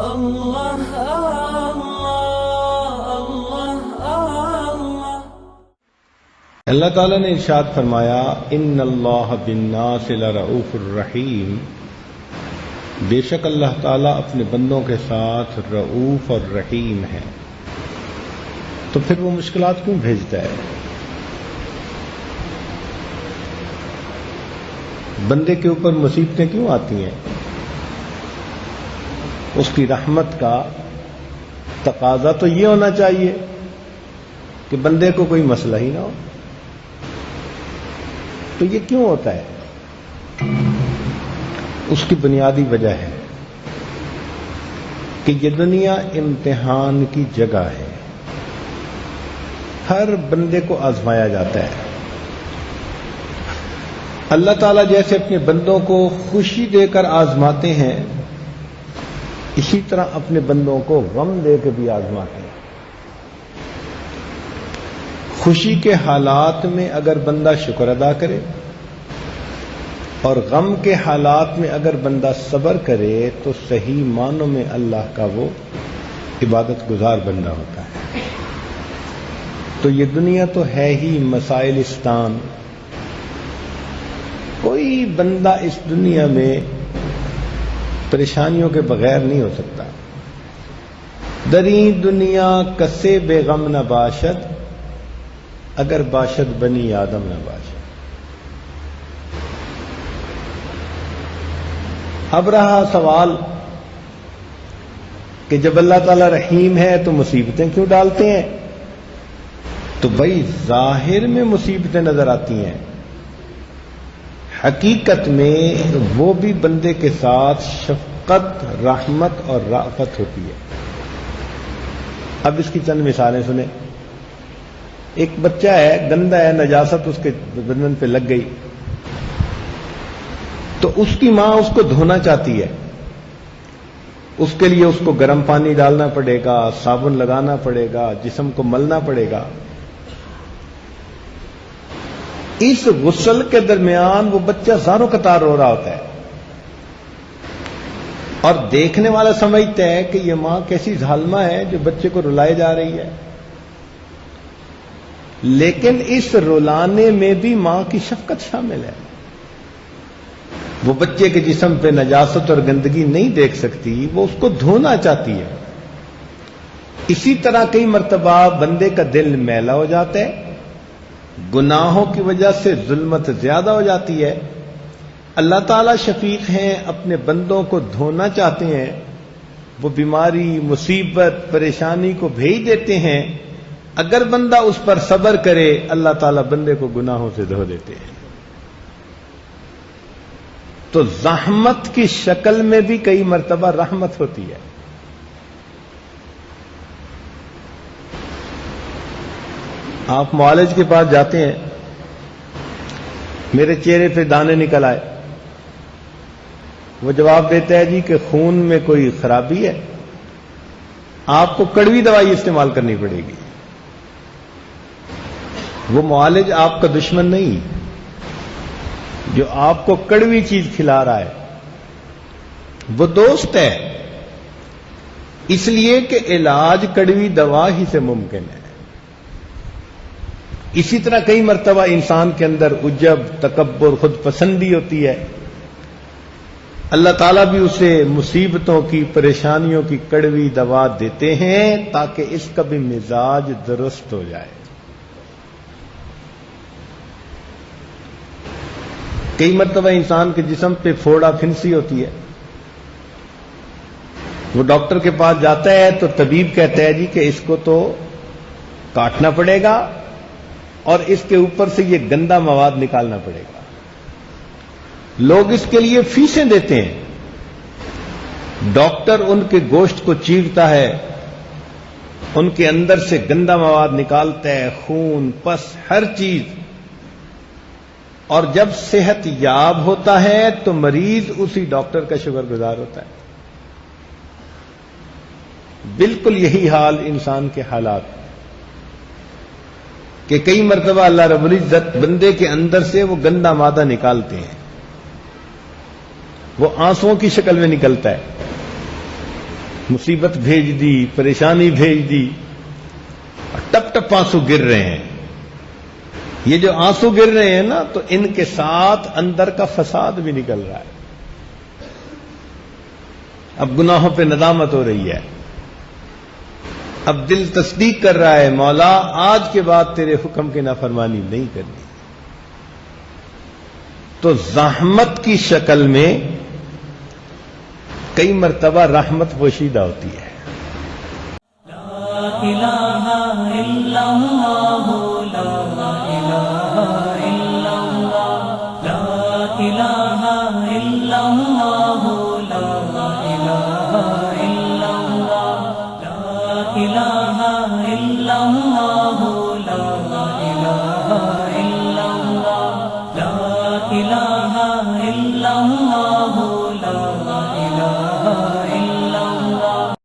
اللہ اللہ تعالیٰ نے ارشاد فرمایا ان اللہ بالناس لرؤوف الرحیم، بے شک اللہ تعالیٰ اپنے بندوں کے ساتھ رؤوف اور رحیم ہے۔ تو پھر وہ مشکلات کیوں بھیجتا ہے؟ بندے کے اوپر مصیبتیں کیوں آتی ہیں؟ اس کی رحمت کا تقاضا تو یہ ہونا چاہیے کہ بندے کو کوئی مسئلہ ہی نہ ہو۔ تو یہ کیوں ہوتا ہے؟ اس کی بنیادی وجہ ہے کہ یہ دنیا امتحان کی جگہ ہے، ہر بندے کو آزمایا جاتا ہے۔ اللہ تعالیٰ جیسے اپنے بندوں کو خوشی دے کر آزماتے ہیں، اسی طرح اپنے بندوں کو غم دے کے بھی آزماتے ہیں۔ خوشی کے حالات میں اگر بندہ شکر ادا کرے اور غم کے حالات میں اگر بندہ صبر کرے تو صحیح معنوں میں اللہ کا وہ عبادت گزار بندہ ہوتا ہے۔ تو یہ دنیا تو ہے ہی مسائلستان، کوئی بندہ اس دنیا میں پریشانیوں کے بغیر نہیں ہو سکتا۔ دری دنیا کسے بے غم نہ باشد، اگر باشد بنی آدم نہ باشد۔ اب رہا سوال کہ جب اللہ تعالیٰ رحیم ہے تو مصیبتیں کیوں ڈالتے ہیں؟ تو بھائی ظاہر میں مصیبتیں نظر آتی ہیں، حقیقت میں وہ بھی بندے کے ساتھ شفقت، رحمت اور رأفت ہوتی ہے۔ اب اس کی چند مثالیں سنیں۔ ایک بچہ ہے، گندا ہے، نجاست اس کے بدن پہ لگ گئی، تو اس کی ماں اس کو دھونا چاہتی ہے، اس کے لیے اس کو گرم پانی ڈالنا پڑے گا، صابن لگانا پڑے گا، جسم کو ملنا پڑے گا۔ اس غسل کے درمیان وہ بچہ زاروں قطار رو رہا ہوتا ہے، اور دیکھنے والا سمجھتا ہے کہ یہ ماں کیسی ظالمہ ہے جو بچے کو رلائے جا رہی ہے، لیکن اس رلانے میں بھی ماں کی شفقت شامل ہے۔ وہ بچے کے جسم پہ نجاست اور گندگی نہیں دیکھ سکتی، وہ اس کو دھونا چاہتی ہے۔ اسی طرح کئی مرتبہ بندے کا دل میلا ہو جاتا ہے، گناہوں کی وجہ سے ظلمت زیادہ ہو جاتی ہے۔ اللہ تعالیٰ شفیق ہیں، اپنے بندوں کو دھونا چاہتے ہیں، وہ بیماری، مصیبت، پریشانی کو بھیج دیتے ہیں۔ اگر بندہ اس پر صبر کرے، اللہ تعالیٰ بندے کو گناہوں سے دھو دیتے ہیں۔ تو زحمت کی شکل میں بھی کئی مرتبہ رحمت ہوتی ہے۔ آپ معالج کے پاس جاتے ہیں، میرے چہرے پہ دانے نکل آئے، وہ جواب دیتا ہے جی کہ خون میں کوئی خرابی ہے، آپ کو کڑوی دوائی استعمال کرنی پڑے گی۔ وہ معالج آپ کا دشمن نہیں، جو آپ کو کڑوی چیز کھلا رہا ہے وہ دوست ہے، اس لیے کہ علاج کڑوی دوا ہی سے ممکن ہے۔ اسی طرح کئی مرتبہ انسان کے اندر عجب، تکبر، خود پسندی ہوتی ہے، اللہ تعالیٰ بھی اسے مصیبتوں کی، پریشانیوں کی کڑوی دوا دیتے ہیں تاکہ اس کا بھی مزاج درست ہو جائے۔ کئی مرتبہ انسان کے جسم پہ پھوڑا پھنسی ہوتی ہے، وہ ڈاکٹر کے پاس جاتا ہے تو طبیب کہتا ہے جی کہ اس کو تو کاٹنا پڑے گا اور اس کے اوپر سے یہ گندا مواد نکالنا پڑے گا۔ لوگ اس کے لیے فیسیں دیتے ہیں، ڈاکٹر ان کے گوشت کو چیرتا ہے، ان کے اندر سے گندا مواد نکالتا ہے، خون، پس، ہر چیز، اور جب صحت یاب ہوتا ہے تو مریض اسی ڈاکٹر کا شکر گزار ہوتا ہے۔ بالکل یہی حال انسان کے حالات کہ کئی مرتبہ اللہ رب العزت بندے کے اندر سے وہ گندا مادہ نکالتے ہیں، وہ آنسوؤں کی شکل میں نکلتا ہے، مصیبت بھیج دی، پریشانی بھیج دی، اور ٹپ ٹپ آنسو گر رہے ہیں. یہ جو آنسو گر رہے ہیں نا، تو ان کے ساتھ اندر کا فساد بھی نکل رہا ہے. اب گناہوں پہ ندامت ہو رہی ہے، اب دل تصدیق کر رہا ہے، مولا آج کے بعد تیرے حکم کی نافرمانی نہیں کرنی. تو زحمت کی شکل میں کئی مرتبہ رحمت پوشیدہ ہوتی ہے.